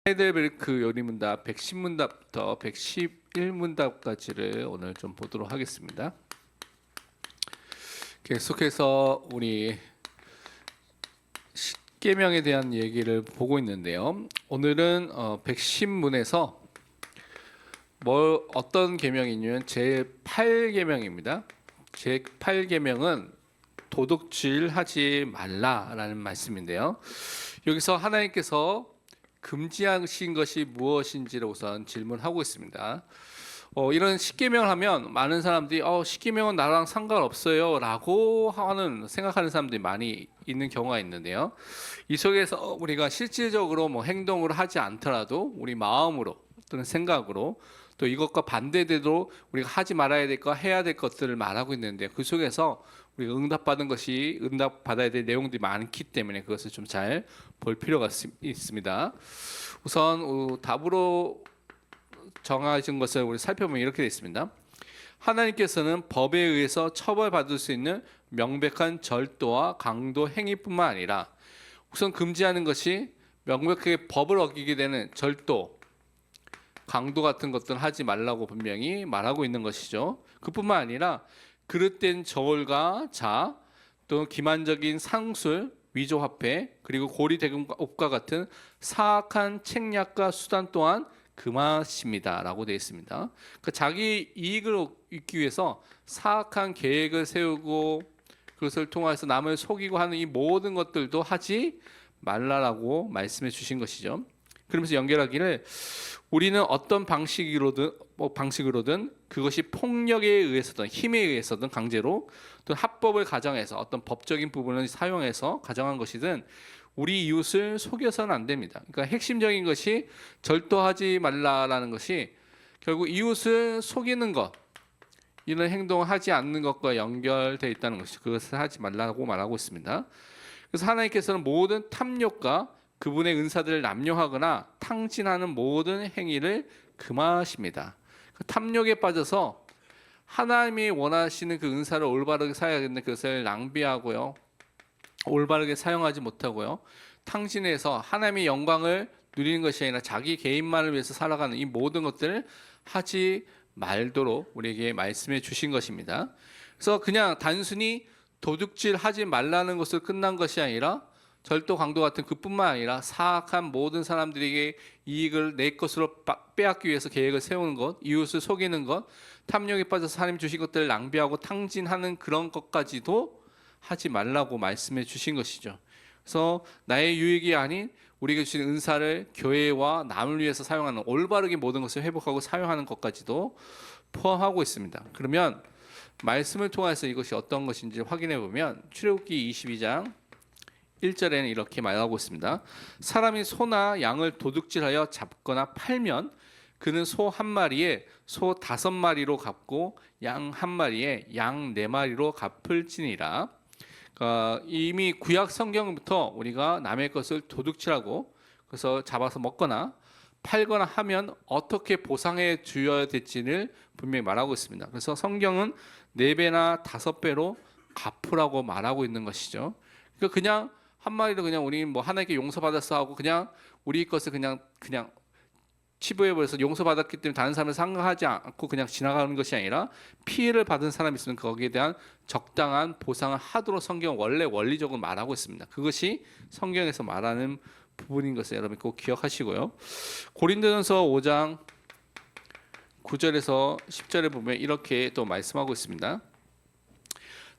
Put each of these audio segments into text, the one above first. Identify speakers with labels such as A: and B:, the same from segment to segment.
A: 하이델베르크 요리문답 110문답부터 111문답까지를 오늘 좀 보도록 하겠습니다. 계속해서 우리 십계명에 대한 얘기를 보고 있는데요. 오늘은 110문에서 어떤 계명이냐면 제8계명입니다. 제8계명은 도둑질하지 말라라는 말씀인데요. 여기서 하나님께서 금지하신 것이 무엇인지를 우선 질문하고 있습니다. 이런 십계명을 하면 많은 사람들이 십계명은 나랑 상관없어요 라고 생각하는 사람들이 많이 있는 경우가 있는데요. 이 속에서 우리가 실질적으로 행동으로 하지 않더라도 우리 마음으로 또는 생각으로 또 이것과 반대되도록 우리가 하지 말아야 될 것, 해야 될 것들을 말하고 있는데, 그 속에서 우리가 응답받아야 될 내용들이 많기 때문에 그것을 좀 잘 볼 필요가 있습니다. 우선 답으로 정하신 것을 우리 살펴보면 이렇게 되어 있습니다. 하나님께서는 법에 의해서 처벌받을 수 있는 명백한 절도와 강도 행위뿐만 아니라, 우선 금지하는 것이 명백하게 법을 어기게 되는 절도, 강도 같은 것들은 하지 말라고 분명히 말하고 있는 것이죠. 그뿐만 아니라 그릇된 저울과 자, 또 기만적인 상술, 위조화폐, 그리고 고리대금과 같은 사악한 책략과 수단 또한 금하십니다 라고 되어 있습니다. 그러니까 자기 이익을 얻기 위해서 사악한 계획을 세우고 그것을 통해서 남을 속이고 하는 이 모든 것들도 하지 말라라고 말씀해 주신 것이죠. 그러면서 연결하기를, 우리는 어떤 방식으로든 그것이 폭력에 의해서든 힘에 의해서든 강제로 또 합법을 가정해서 어떤 법적인 부분을 사용해서 가정한 것이든 우리 이웃을 속여서는 안 됩니다. 그러니까 핵심적인 것이 절도하지 말라라는 것이 결국 이웃을 속이는 것, 이런 행동을 하지 않는 것과 연결되어 있다는 것이죠. 그것을 하지 말라고 말하고 있습니다. 그래서 하나님께서는 모든 탐욕과 그분의 은사들을 남용하거나 탕진하는 모든 행위를 금하십니다. 탐욕에 빠져서 하나님이 원하시는 그 은사를 올바르게 사용해야 되는데 그것을 낭비하고요, 올바르게 사용하지 못하고요, 탕진해서 하나님의 영광을 누리는 것이 아니라 자기 개인만을 위해서 살아가는 이 모든 것들을 하지 말도록 우리에게 말씀해 주신 것입니다. 그래서 그냥 단순히 도둑질하지 말라는 것으로 끝난 것이 아니라 절도, 강도 같은 그뿐만 아니라 사악한 모든 사람들에게 이익을 내 것으로 빼앗기 위해서 계획을 세우는 것, 이웃을 속이는 것, 탐욕에 빠져서 하나님 주신 것들을 낭비하고 탕진하는 그런 것까지도 하지 말라고 말씀해 주신 것이죠. 그래서 나의 유익이 아닌 우리에게 주신 은사를 교회와 남을 위해서 사용하는, 올바르게 모든 것을 회복하고 사용하는 것까지도 포함하고 있습니다. 그러면 말씀을 통해서 이것이 어떤 것인지 확인해 보면 출애굽기 22장 1절에는 이렇게 말하고 있습니다. 사람이 소나 양을 도둑질하여 잡거나 팔면 그는 소 한 마리에 소 5마리로 갚고 양 한 마리에 양 4마리로 갚을지니라. 이미 구약 성경부터 우리가 남의 것을 도둑질하고 그래서 잡아서 먹거나 팔거나 하면 어떻게 보상해 주어야 될지를 분명히 말하고 있습니다. 그래서 성경은 4배나 5배로 갚으라고 말하고 있는 것이죠. 그러니까 그냥 한 마리로 그냥 우리 하나님께 용서받았어 하고 그냥 우리 것을 그냥 치부해버려서 용서받았기 때문에 다른 사람을 상관하지 않고 그냥 지나가는 것이 아니라, 피해를 받은 사람이 있으면 거기에 대한 적당한 보상을 하도록 성경은 원래 원리적으로 말하고 있습니다. 그것이 성경에서 말하는 부분인 것을 여러분 꼭 기억하시고요. 고린도전서 5장 9절에서 10절에 보면 이렇게 또 말씀하고 있습니다.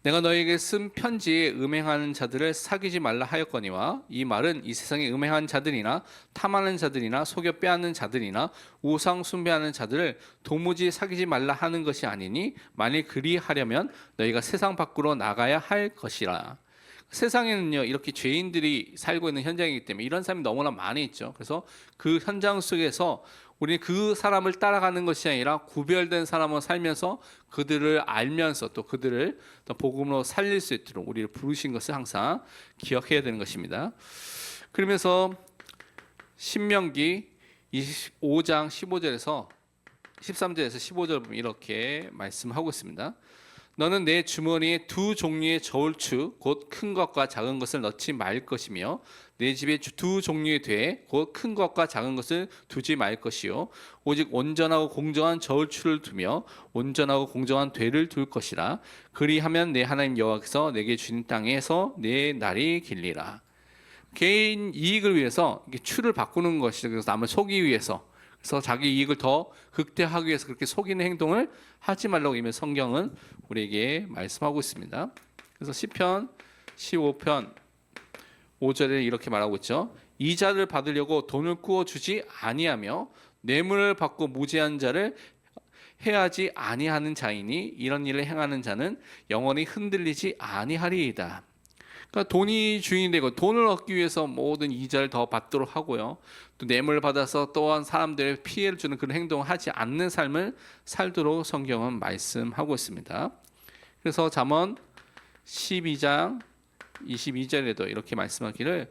A: 내가 너에게 쓴 편지에 음행하는 자들을 사귀지 말라 하였거니와, 이 말은 이 세상에 음행하는 자들이나 탐하는 자들이나 속여 빼앗는 자들이나 우상 숭배하는 자들을 도무지 사귀지 말라 하는 것이 아니니, 만일 그리하려면 너희가 세상 밖으로 나가야 할 것이라. 세상에는요, 이렇게 죄인들이 살고 있는 현장이기 때문에 이런 사람이 너무나 많이 있죠. 그래서 그 현장 속에서 우리는 그 사람을 따라가는 것이 아니라 구별된 사람으로 살면서 그들을 알면서 또 그들을 또 복음으로 살릴 수 있도록 우리를 부르신 것을 항상 기억해야 되는 것입니다. 그러면서 신명기 25장 15절에서 13절에서 15절 보면 이렇게 말씀하고 있습니다. 너는 내 주머니에 두 종류의 저울추 곧 큰 것과 작은 것을 넣지 말 것이며 내 집에 두 종류의 돼 곧 큰 것과 작은 것을 두지 말 것이요 오직 온전하고 공정한 저울추를 두며 온전하고 공정한 되를 둘 것이라. 그리하면 내 하나님 여호와께서 내게 주신 땅에서 내 날이 길리라. 개인 이익을 위해서 추를 바꾸는 것이죠. 그래서 남을 속이기 위해서, 그래서 자기 이익을 더 극대화하기 위해서 그렇게 속이는 행동을 하지 말라고 이미 성경은 우리에게 말씀하고 있습니다. 그래서 시편 15편 5절에 이렇게 말하고 있죠. 이자를 받으려고 돈을 꾸어 주지 아니하며 뇌물을 받고 무죄한 자를 해하지 아니하는 자이니 이런 일을 행하는 자는 영원히 흔들리지 아니하리이다. 그러니까 돈이 주인이 되고 돈을 얻기 위해서 모든 이자를 더 받도록 하고요. 또 뇌물을 받아서 또한 사람들의 피해를 주는 그런 행동을 하지 않는 삶을 살도록 성경은 말씀하고 있습니다. 그래서 잠언 12장 22절에도 이렇게 말씀하기를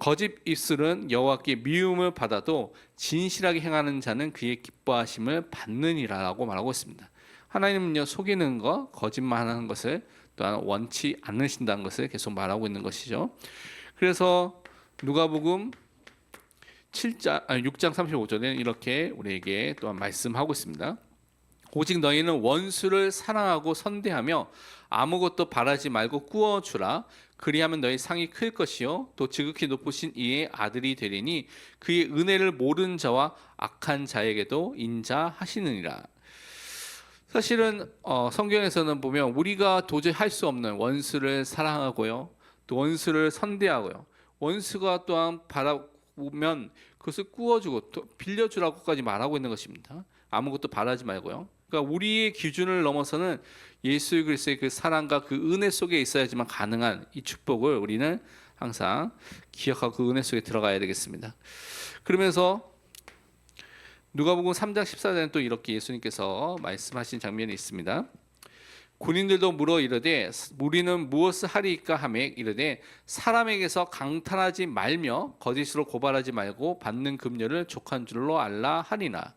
A: 거짓 입술은 여호와께 미움을 받아도 진실하게 행하는 자는 그의 기뻐하심을 받느니라라고 말하고 있습니다. 하나님은요, 속이는 것, 거짓말하는 것을 또한 원치 않으신다는 것을 계속 말하고 있는 것이죠. 그래서 누가복음 6장 35절에는 이렇게 우리에게 또한 말씀하고 있습니다. 오직 너희는 원수를 사랑하고 선대하며 아무것도 바라지 말고 꾸어주라. 그리하면 너희 상이 클 것이요 또 지극히 높으신 이의 아들이 되리니 그의 은혜를 모르는 자와 악한 자에게도 인자하시느니라. 사실은 성경에서는 보면 우리가 도저히 할 수 없는 원수를 사랑하고요, 또 원수를 선대하고요, 원수가 또한 바라보면 그것을 꾸어주고 또 빌려주라고까지 말하고 있는 것입니다. 아무것도 바라지 말고요. 그러니까 우리의 기준을 넘어서는 예수 그리스도의 그 사랑과 그 은혜 속에 있어야지만 가능한 이 축복을 우리는 항상 기억하고 그 은혜 속에 들어가야 되겠습니다. 그러면서 누가복음 3장 14절에는 또 이렇게 예수님께서 말씀하신 장면이 있습니다. 군인들도 물어 이르되 우리는 무엇을 하리이까 하매 이르되 사람에게서 강탈하지 말며 거짓으로 고발하지 말고 받는 금료를 족한 줄로 알라 하니나.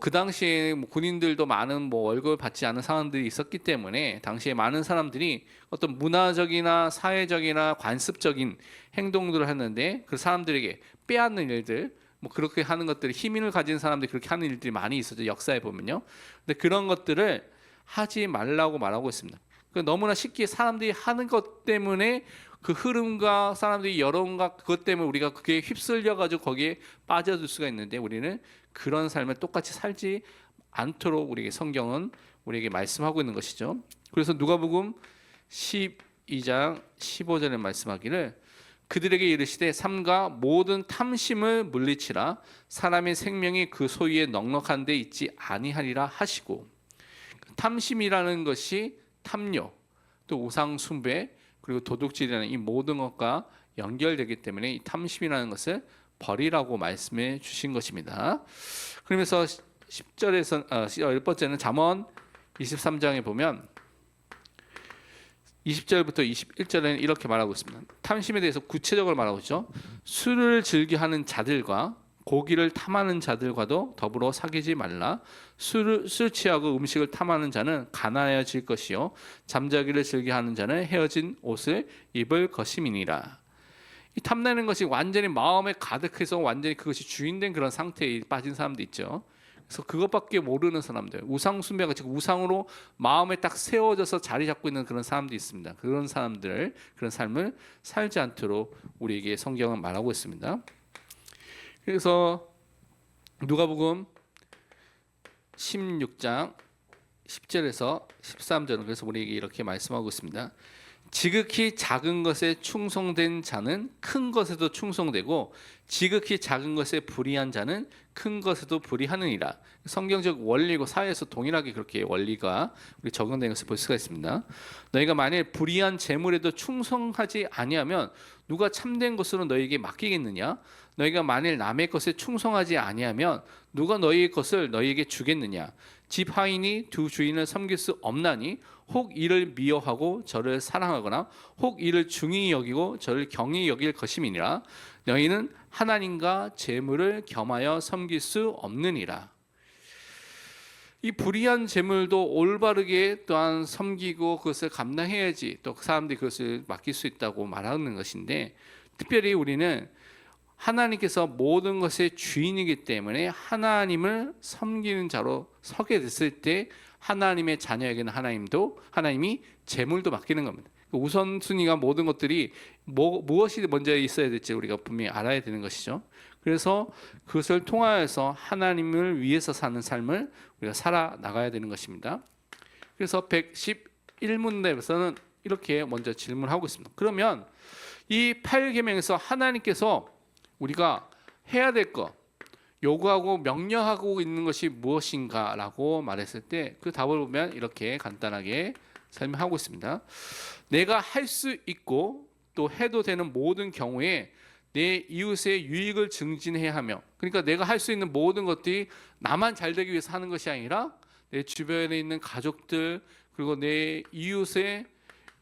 A: 그 당시에 군인들도 많은 월급을 받지 않은 상황들이 있었기 때문에 당시에 많은 사람들이 어떤 문화적이나 사회적이나 관습적인 행동들을 했는데 그 사람들에게 빼앗는 일들, 그렇게 하는 것들이 힘을 가진 사람들이 그렇게 하는 일들이 많이 있었죠. 역사에 보면요. 근데 그런 것들을 하지 말라고 말하고 있습니다. 너무나 쉽게 사람들이 하는 것 때문에 그 흐름과 사람들이 여론과 그것 때문에 우리가 그게 휩쓸려 가지고 거기에 빠져들 수가 있는데 우리는 그런 삶을 똑같이 살지 않도록 우리에게 성경은 우리에게 말씀하고 있는 것이죠. 그래서 누가복음 12장 15절에 말씀하기를 그들에게 이르시되 삼가 모든 탐심을 물리치라. 사람의 생명이 그 소유에 넉넉한 데 있지 아니하리라 하시고, 탐심이라는 것이 탐욕, 또 우상 숭배, 그리고 도둑질이라는 이 모든 것과 연결되기 때문에 이 탐심이라는 것을 버리라고 말씀해 주신 것입니다. 그러면서 10절에서 10번째는 잠언 23장에 보면 20절부터 21절에는 이렇게 말하고 있습니다. 탐심에 대해서 구체적으로 말하고 있죠. 술을 즐겨하는 자들과 고기를 탐하는 자들과도 더불어 사귀지 말라. 술 취하고 음식을 탐하는 자는 가난해질 것이요 잠자기를 즐겨하는 자는 헤어진 옷을 입을 것임이니라. 이 탐내는 것이 완전히 마음에 가득해서 완전히 그것이 주인된 그런 상태에 빠진 사람도 있죠. 그래서 그것밖에 모르는 사람들, 우상 숭배가 지금 우상으로 마음에 딱 세워져서 자리 잡고 있는 그런 사람들이 있습니다. 그런 사람들, 그런 삶을 살지 않도록 우리에게 성경은 말하고 있습니다. 그래서 누가복음 16장 10절에서 13절은 그래서 우리에게 이렇게 말씀하고 있습니다. 지극히 작은 것에 충성된 자는 큰 것에도 충성되고 지극히 작은 것에 불의한 자는 큰 것에도 불의하느니라. 성경적 원리고 사회에서 동일하게 그렇게 원리가 우리 적용된 것을 볼 수가 있습니다. 너희가 만일 불의한 재물에도 충성하지 아니하면 누가 참된 것으로 너희에게 맡기겠느냐? 너희가 만일 남의 것에 충성하지 아니하면 누가 너희의 것을 너희에게 주겠느냐? 집 하인이 두 주인을 섬길 수 없나니 혹 이를 미워하고 저를 사랑하거나 혹 이를 중히 여기고 저를 경히 여길 것임이니라. 너희는 하나님과 재물을 겸하여 섬길 수 없느니라. 이 불의한 재물도 올바르게 또한 섬기고 그것을 감당해야지 또 그 사람들이 그것을 맡길 수 있다고 말하는 것인데, 특별히 우리는 하나님께서 모든 것의 주인이기 때문에 하나님을 섬기는 자로 서게 됐을 때 하나님의 자녀에게는 하나님이 재물도 맡기는 겁니다. 우선순위가 모든 것들이 무엇이 먼저 있어야 될지 우리가 분명히 알아야 되는 것이죠. 그래서 그것을 통하여서 하나님을 위해서 사는 삶을 우리가 살아나가야 되는 것입니다. 그래서 111문답에서는 이렇게 먼저 질문하고 있습니다. 그러면 이 8계명에서 하나님께서 우리가 해야 될 것, 요구하고 명령하고 있는 것이 무엇인가라고 말했을 때 그 답을 보면 이렇게 간단하게 설명하고 있습니다. 내가 할 수 있고 또 해도 되는 모든 경우에 내 이웃의 유익을 증진해야 하며, 그러니까 내가 할 수 있는 모든 것들이 나만 잘 되기 위해서 하는 것이 아니라 내 주변에 있는 가족들 그리고 내 이웃의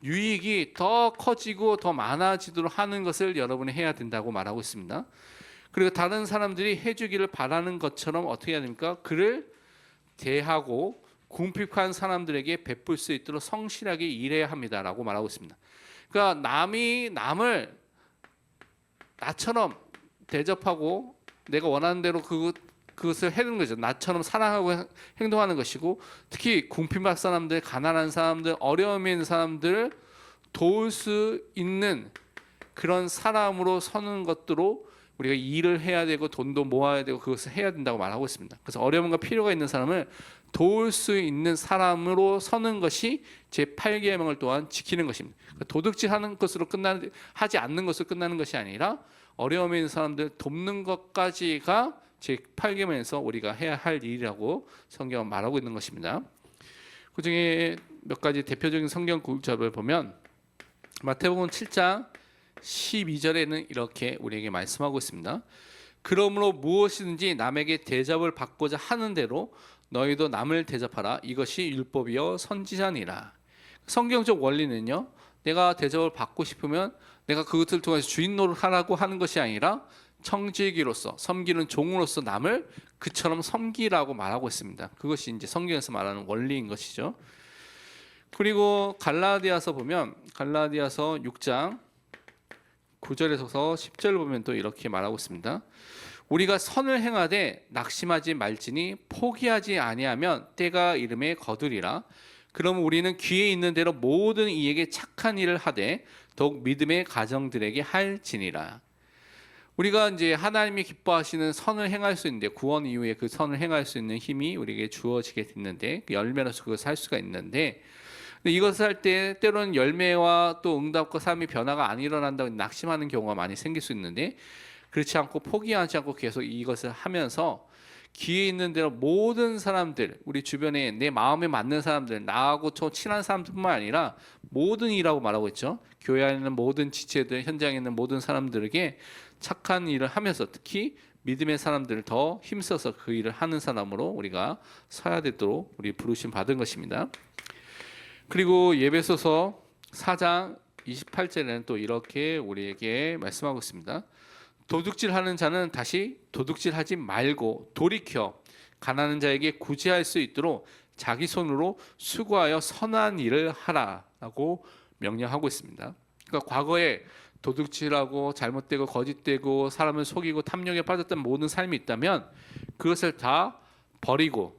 A: 유익이 더 커지고 더 많아지도록 하는 것을 여러분이 해야 된다고 말하고 있습니다. 그리고 다른 사람들이 해주기를 바라는 것처럼 어떻게 해야 됩니까? 그를 대하고 궁핍한 사람들에게 베풀 수 있도록 성실하게 일해야 합니다라고 말하고 있습니다. 그러니까 남이 남을 나처럼 대접하고 내가 원하는 대로 그것을 해주는 거죠. 나처럼 사랑하고 행동하는 것이고, 특히 궁핍한 사람들, 가난한 사람들, 어려움에 있는 사람들을 도울 수 있는 그런 사람으로 서는 것으로 우리가 일을 해야 되고 돈도 모아야 되고 그것을 해야 된다고 말하고 있습니다. 그래서 어려움과 필요가 있는 사람을 도울 수 있는 사람으로 서는 것이 제8계명을 또한 지키는 것입니다. 그러니까 도둑질하는 것으로 하지 않는 것으로 끝나는 것이 아니라 어려움에 있는 사람들 돕는 것까지가 제8계명에서 우리가 해야 할 일이라고 성경은 말하고 있는 것입니다. 그중에 몇 가지 대표적인 성경 구절을 보면 마태복음 7장 12절에는 이렇게 우리에게 말씀하고 있습니다. 그러므로 무엇이든지 남에게 대접을 받고자 하는 대로 너희도 남을 대접하라. 이것이 율법이요 선지자니라. 성경적 원리는요, 내가 대접을 받고 싶으면 내가 그것을 통해서 주인 노릇하라고 하는 것이 아니라 청지기로서 섬기는 종으로서 남을 그처럼 섬기라고 말하고 있습니다. 그것이 이제 성경에서 말하는 원리인 것이죠. 그리고 갈라디아서 보면 갈라디아서 6장 9절에서 10절 보면 또 이렇게 말하고 있습니다. 우리가 선을 행하되 낙심하지 말지니 포기하지 아니하면 때가 이름에 거두리라. 그러면 우리는 귀에 있는 대로 모든 이에게 착한 일을 하되 더욱 믿음의 가정들에게 할지니라. 우리가 이제 하나님이 기뻐하시는 선을 행할 수 있는데, 구원 이후에 그 선을 행할 수 있는 힘이 우리에게 주어지게 됐는데, 그 열매로서 그것을 할 수가 있는데, 근데 이것을 할 때 때로는 열매와 또 응답과 삶의 변화가 안 일어난다고 낙심하는 경우가 많이 생길 수 있는데, 그렇지 않고 포기하지 않고 계속 이것을 하면서 귀에 있는 대로 모든 사람들, 우리 주변에 내 마음에 맞는 사람들, 나하고 저 친한 사람들뿐만 아니라 모든 이라고 말하고 있죠. 교회 안에 있는 모든 지체들, 현장에 있는 모든 사람들에게 착한 일을 하면서 특히 믿음의 사람들을 더 힘써서 그 일을 하는 사람으로 우리가 서야 되도록 우리 부르심 받은 것입니다. 그리고 예배소서 4장 28절에는 또 이렇게 우리에게 말씀하고 있습니다. 도둑질하는 자는 다시 도둑질하지 말고 돌이켜 가난한 자에게 구제할 수 있도록 자기 손으로 수고하여 선한 일을 하라라고 명령하고 있습니다. 그러니까 과거에 도둑질하고 잘못되고 거짓되고 사람을 속이고 탐욕에 빠졌던 모든 삶이 있다면 그것을 다 버리고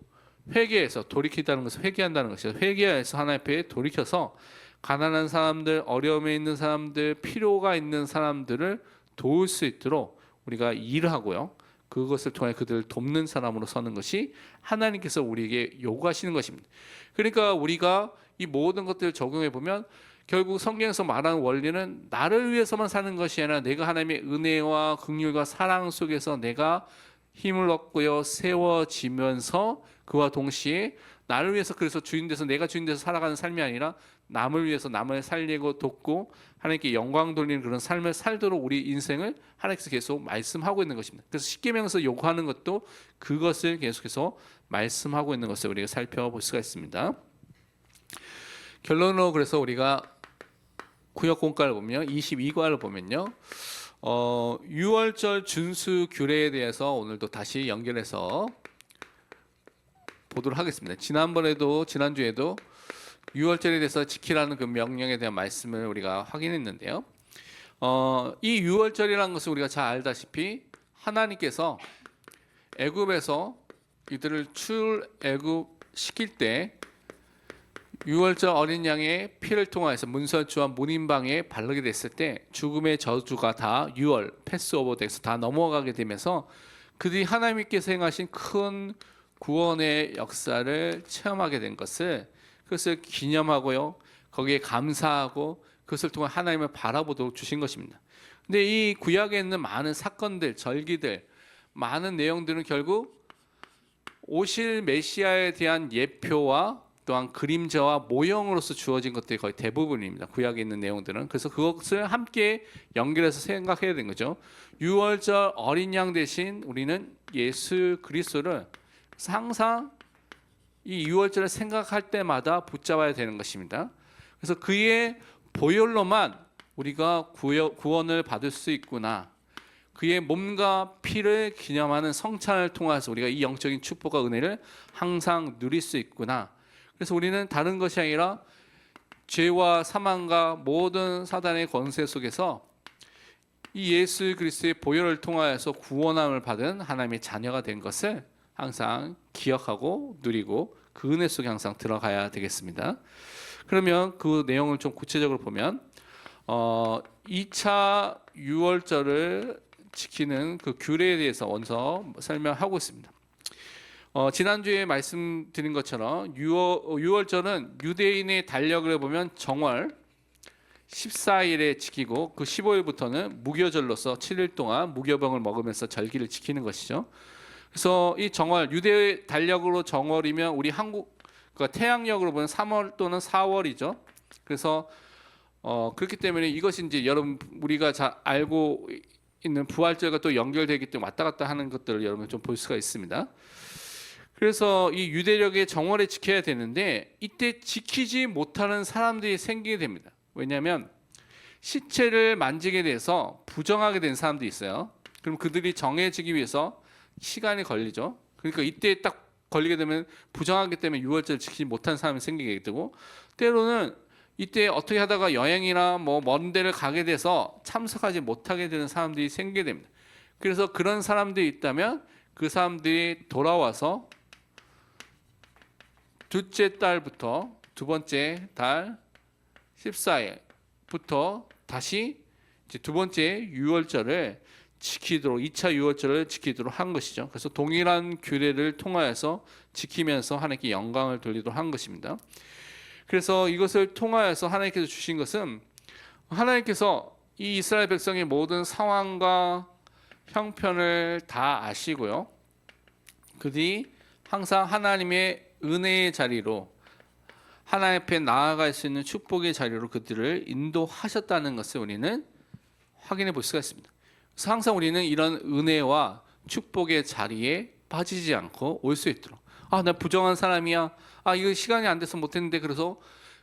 A: 회개해서, 돌이키다는 것은 회개한다는 것이죠. 회개해서 하나님 앞에 돌이켜서 가난한 사람들, 어려움에 있는 사람들, 필요가 있는 사람들을 도울 수 있도록 우리가 일하고요, 그것을 통해 그들을 돕는 사람으로 서는 것이 하나님께서 우리에게 요구하시는 것입니다. 그러니까 우리가 이 모든 것들을 적용해 보면 결국 성경에서 말하는 원리는 나를 위해서만 사는 것이 아니라 내가 하나님의 은혜와 긍휼과 사랑 속에서 내가 힘을 얻고요, 세워지면서 그와 동시에 나를 위해서, 그래서 주인 돼서 내가 주인 돼서 살아가는 삶이 아니라 남을 위해서 남을 살리고 돕고 하나님께 영광 돌리는 그런 삶을 살도록 우리 인생을 하나님께서 계속 말씀하고 있는 것입니다. 그래서 십계명에서 요구하는 것도 그것을 계속해서 말씀하고 있는 것을 우리가 살펴볼 수가 있습니다. 결론으로 그래서 우리가 구역 공과를 보면 22과를 보면요, 6월절 준수 규례에 대해서 오늘도 다시 연결해서 보도록 하겠습니다. 지난주에도 유월절에 대해서 지키라는 그 명령에 대한 말씀을 우리가 확인했는데요. 이 유월절이라는 것을 우리가 잘 알다시피 하나님께서 애굽에서 이들을 출애굽시킬 때 유월절 어린 양의 피를 통하여서 문설주와 문인방에 바르게 됐을 때 죽음의 저주가 다 유월 패스오버 돼서 다 넘어가게 되면서 그들이 하나님께서 행하신 큰 구원의 역사를 체험하게 된 그것을 기념하고요, 거기에 감사하고 그것을 통해 하나님을 바라보도록 주신 것입니다. 근데 이 구약에 있는 많은 사건들, 절기들, 많은 내용들은 결국 오실 메시아에 대한 예표와 또한 그림자와 모형으로서 주어진 것들이 거의 대부분입니다. 구약에 있는 내용들은. 그래서 그것을 함께 연결해서 생각해야 되는 거죠. 유월절 어린 양 대신 우리는 예수 그리스도를 항상 이 유월절을 생각할 때마다 붙잡아야 되는 것입니다. 그래서 그의 보혈로만 우리가 구원을 받을 수 있구나, 그의 몸과 피를 기념하는 성찬을 통해서 우리가 이 영적인 축복과 은혜를 항상 누릴 수 있구나. 그래서 우리는 다른 것이 아니라 죄와 사망과 모든 사단의 권세 속에서 이 예수 그리스도의 보혈을 통하여서 구원함을 받은 하나님의 자녀가 된 것을 항상 기억하고 누리고 그 은혜 속에 항상 들어가야 되겠습니다. 그러면 그 내용을 좀 구체적으로 보면 2차 유월절을 지키는 그 규례에 대해서 먼저 설명하고 있습니다. 지난주에 말씀드린 것처럼 유월절은 유대인의 달력을 보면 정월 14일에 지키고 그 15일부터는 무교절로서 7일 동안 무교병을 먹으면서 절기를 지키는 것이죠. 그래서 이 정월, 유대 달력으로 정월이면 우리 한국 그러니까 태양력으로 보면 3월 또는 4월이죠. 그래서 그렇기 때문에 이것이 이제 여러분 우리가 잘 알고 있는 부활절과 또 연결되기 때문에 왔다 갔다 하는 것들을 여러분 좀 볼 수가 있습니다. 그래서 이 유대력의 정월에 지켜야 되는데 이때 지키지 못하는 사람들이 생기게 됩니다. 왜냐하면 시체를 만지게 돼서 부정하게 된 사람들이 있어요. 그럼 그들이 정해지기 위해서 시간이 걸리죠. 그러니까 이때 딱 걸리게 되면 부정하기 때문에 유월절을 지키지 못하는 사람이 생기게 되고, 때로는 이때 어떻게 하다가 여행이나 뭐 먼 데를 가게 돼서 참석하지 못하게 되는 사람들이 생기게 됩니다. 그래서 그런 사람들이 있다면 그 사람들이 돌아와서 둘째 달부터 두 번째 달 14일부터 다시 이제 두 번째 유월절을 지키도록 2차 유월절을 지키도록 한 것이죠. 그래서 동일한 규례를 통하여서 지키면서 하나님께 영광을 돌리도록 한 것입니다. 그래서 이것을 통하여서 하나님께서 주신 것은 하나님께서 이 이스라엘 백성의 모든 상황과 형편을 다 아시고요, 그들이 항상 하나님의 은혜의 자리로 하나님 앞에 나아갈 수 있는 축복의 자리로 그들을 인도하셨다는 것을 우리는 확인해 볼 수가 있습니다. 그래서 항상 우리는 이런 은혜와 축복의 자리에 빠지지 않고 올 수 있도록, 나 부정한 사람이야, 이거 시간이 안 돼서 못했는데, 그래서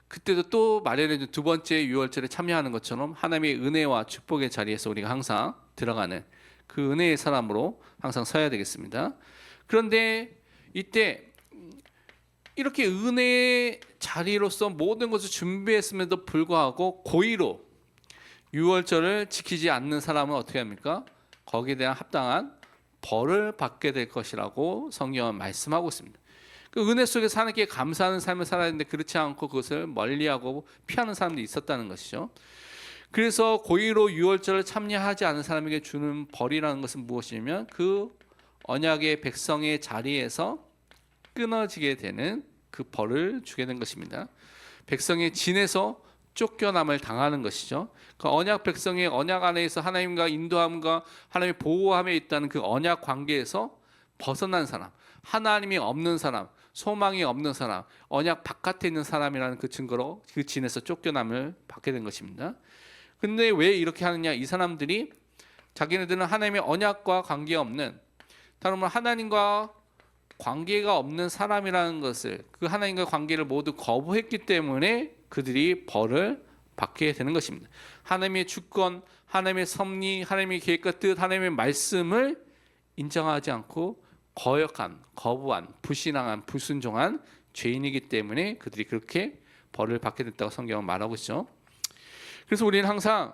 A: 그때도 또 마련해준 두 번째 유월절에 참여하는 것처럼 하나님의 은혜와 축복의 자리에서 우리가 항상 들어가는 그 은혜의 사람으로 항상 서야 되겠습니다. 그런데 이때 이렇게 은혜의 자리로서 모든 것을 준비했음에도 불구하고 고의로 유월절을 지키지 않는 사람은 어떻게 합니까? 거기에 대한 합당한 벌을 받게 될 것이라고 성경은 말씀하고 있습니다. 그 은혜 속에서 하나님께 감사하는 삶을 살아야 하는데 그렇지 않고 그것을 멀리하고 피하는 사람들이 있었다는 것이죠. 그래서 고의로 유월절을 참여하지 않은 사람에게 주는 벌이라는 것은 무엇이냐면 그 언약의 백성의 자리에서 끊어지게 되는 그 벌을 주게 된 것입니다. 백성의 진에서 쫓겨남을 당하는 것이죠. 그 언약 백성의 언약 안에서 하나님과 인도함과 하나님의 보호함에 있다는 그 언약 관계에서 벗어난 사람, 하나님이 없는 사람, 소망이 없는 사람, 언약 바깥에 있는 사람이라는 그 증거로 그 진에서 쫓겨남을 받게 된 것입니다. 근데 왜 이렇게 하느냐? 이 사람들이 자기네들은 하나님의 언약과 관계없는, 다른 말로 하나님과 관계가 없는 사람이라는 것을, 그 하나님과 관계를 모두 거부했기 때문에 그들이 벌을 받게 되는 것입니다. 하나님의 주권, 하나님의 섭리, 하나님의 계획과 뜻, 하나님의 말씀을 인정하지 않고 거역한, 거부한, 불신앙한, 불순종한 죄인이기 때문에 그들이 그렇게 벌을 받게 됐다고 성경은 말하고 있죠. 그래서 우리는 항상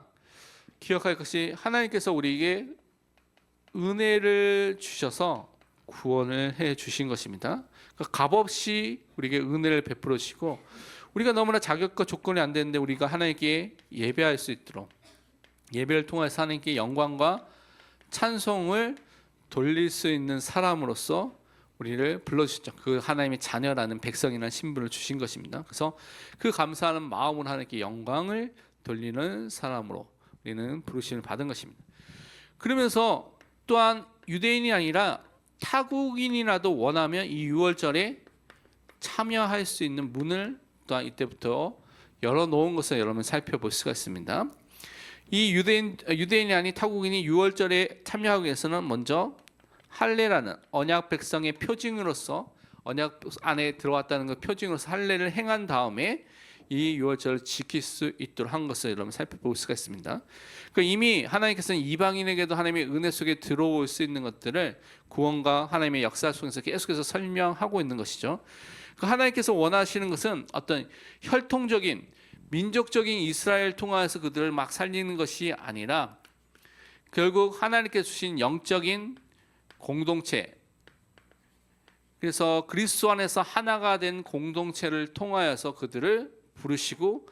A: 기억할 것이 하나님께서 우리에게 은혜를 주셔서 구원을 해 주신 것입니다. 그러니까 값없이 우리에게 은혜를 베풀어 주시고 우리가 너무나 자격과 조건이 안 되는데 우리가 하나님께 예배할 수 있도록 예배를 통해서 하나님께 영광과 찬송을 돌릴 수 있는 사람으로서 우리를 불러주셨죠. 그 하나님의 자녀라는 백성이라는 신분을 주신 것입니다. 그래서 그 감사하는 마음으로 하나님께 영광을 돌리는 사람으로 우리는 부르심을 받은 것입니다. 그러면서 또한 유대인이 아니라 타국인이라도 원하면 이 유월절에 참여할 수 있는 문을 또한 이때부터 열어놓은 것을 여러분 살펴볼 수가 있습니다. 이 유대인이 아닌 타국인이 유월절에 참여하기 위해서는 먼저 할례라는 언약 백성의 표징으로서 언약 안에 들어왔다는 그 표징으로서 할례를 행한 다음에 이 유월절을 지킬 수 있도록 한 것을 여러분 살펴볼 수가 있습니다. 그러니까 이미 하나님께서는 이방인에게도 하나님의 은혜 속에 들어올 수 있는 것들을 구원과 하나님의 역사 속에서 계속해서 설명하고 있는 것이죠. 그러니까 하나님께서 원하시는 것은 어떤 혈통적인 민족적인 이스라엘 통하여서 그들을 막 살리는 것이 아니라 결국 하나님께서 주신 영적인 공동체, 그래서 그리스도 안에서 하나가 된 공동체를 통하여서 그들을 부르시고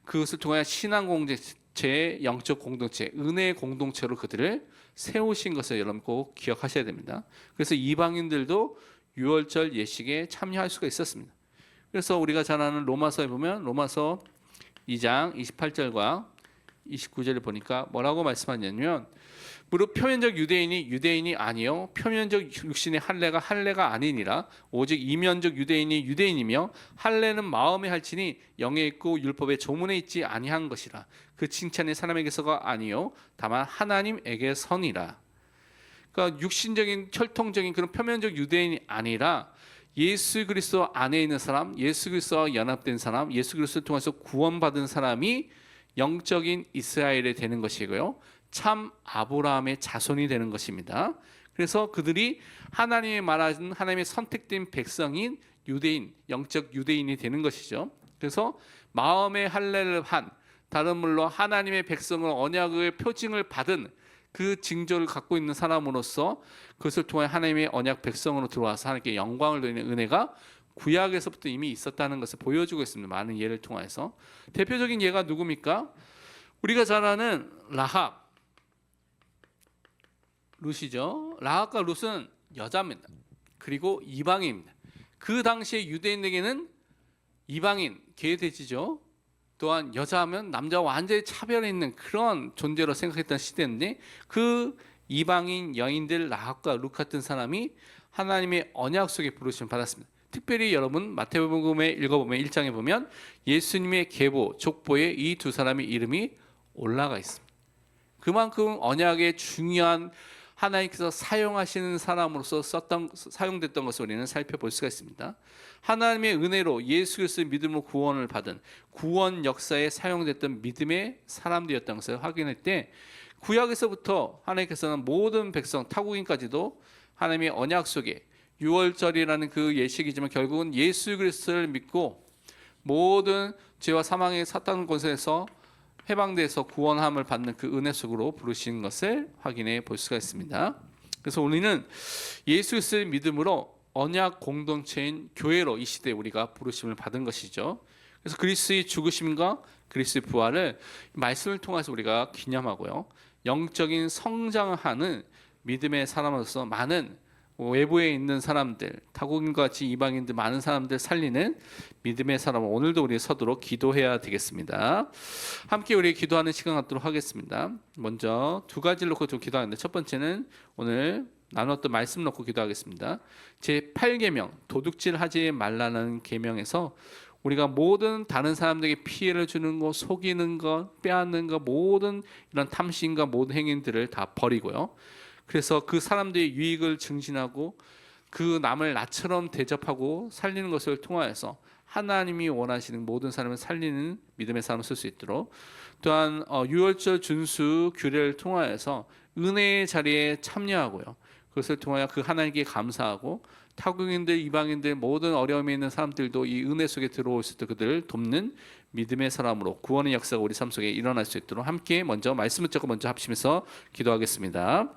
A: 그것을 통하여 신앙 공동체, 영적 공동체, 은혜의 공동체로 그들을 세우신 것을 여러분 꼭 기억하셔야 됩니다. 그래서 이방인들도 유월절 예식에 참여할 수가 있었습니다. 그래서 우리가 잘 아는 로마서에 보면 로마서 2장 28절과 29절을 보니까 뭐라고 말씀하냐면 무릇 표면적 유대인이 아니요 표면적 육신의 할례가 아니니라 오직 이면적 유대인이 유대인이며 할례는 마음에 할지니 영에 있고 율법의 조문에 있지 아니한 것이라 그 칭찬이 사람에게서가 아니요 다만 하나님에게서니라. 그러니까 육신적인 혈통적인 그런 표면적 유대인이 아니라 예수 그리스도 안에 있는 사람, 예수 그리스도와 연합된 사람, 예수 그리스도를 통해서 구원받은 사람이 영적인 이스라엘이 되는 것이고요. 참 아브라함의 자손이 되는 것입니다. 그래서 그들이 하나님의 말하는 하나님의 선택된 백성인 유대인, 영적 유대인이 되는 것이죠. 그래서 마음의 할례를 한 다른 말로 하나님의 백성을 언약의 표징을 받은 그 징조를 갖고 있는 사람으로서 그것을 통해 하나님의 언약 백성으로 들어와서 하나님께 영광을 돌리는 은혜가 구약에서부터 이미 있었다는 것을 보여주고 있습니다. 많은 예를 통해서 대표적인 예가 누굽니까? 우리가 잘 아는 라합, 룻이죠. 라합과 룻은 여자입니다. 그리고 이방인입니다. 그 당시에 유대인에게는 이방인, 계돼지죠. 또한 여자하면 남자와 완전히 차별이 있는 그런 존재로 생각했던 시대인데 그 이방인 여인들 라합과 룻 같은 사람이 하나님의 언약 속에 부르심을 받았습니다. 특별히 여러분 마태복음에 읽어보면 1장에 보면 예수님의 계보, 족보에 이 두 사람의 이름이 올라가 있습니다. 그만큼 언약의 중요한 하나님께서 사용하시는 사람으로서 사용됐던 것을 우리는 살펴볼 수가 있습니다. 하나님의 은혜로 예수 그리스도의 믿음으로 구원을 받은 구원 역사에 사용됐던 믿음의 사람들이었다는 것을 확인할 때 구약에서부터 하나님께서는 모든 백성 타국인까지도 하나님의 언약 속에 유월절이라는 그 예식이지만 결국은 예수 그리스도를 믿고 모든 죄와 사망의 사탄 권세에서 해방돼서 구원함을 받는 그 은혜 속으로 부르신 것을 확인해 볼 수가 있습니다. 그래서 우리는 예수 그리스도의 믿음으로 언약 공동체인 교회로 이 시대에 우리가 부르심을 받은 것이죠. 그래서 그리스도의 죽으심과 그리스도의 부활을 말씀을 통해서 우리가 기념하고요. 영적인 성장하는 믿음의 사람으로서 많은 외부에 있는 사람들, 타국인과 같이 이방인들 많은 사람들 살리는 믿음의 사람을 오늘도 우리 서도록 기도해야 되겠습니다. 함께 우리 기도하는 시간 갖도록 하겠습니다. 먼저 두 가지를 놓고 좀 기도하는데 첫 번째는 오늘 나눴던 말씀 놓고 기도하겠습니다. 제8계명 도둑질하지 말라는 계명에서 우리가 모든 다른 사람들에게 피해를 주는 것, 속이는 것, 빼앗는 것, 모든 이런 탐심과 모든 행위들을 다 버리고요. 그래서 그 사람들의 유익을 증진하고 그 남을 나처럼 대접하고 살리는 것을 통하여서 하나님이 원하시는 모든 사람을 살리는 믿음의 사람을 쓸 수 있도록 또한 유월절 준수 규례를 통하여서 은혜의 자리에 참여하고요. 그것을 통하여 그 하나님께 감사하고 타국인들, 이방인들, 모든 어려움에 있는 사람들도 이 은혜 속에 들어올 수 있도록 그들을 돕는 믿음의 사람으로 구원의 역사가 우리 삶 속에 일어날 수 있도록 함께 먼저 말씀을 듣고 먼저 합심해서 기도하겠습니다.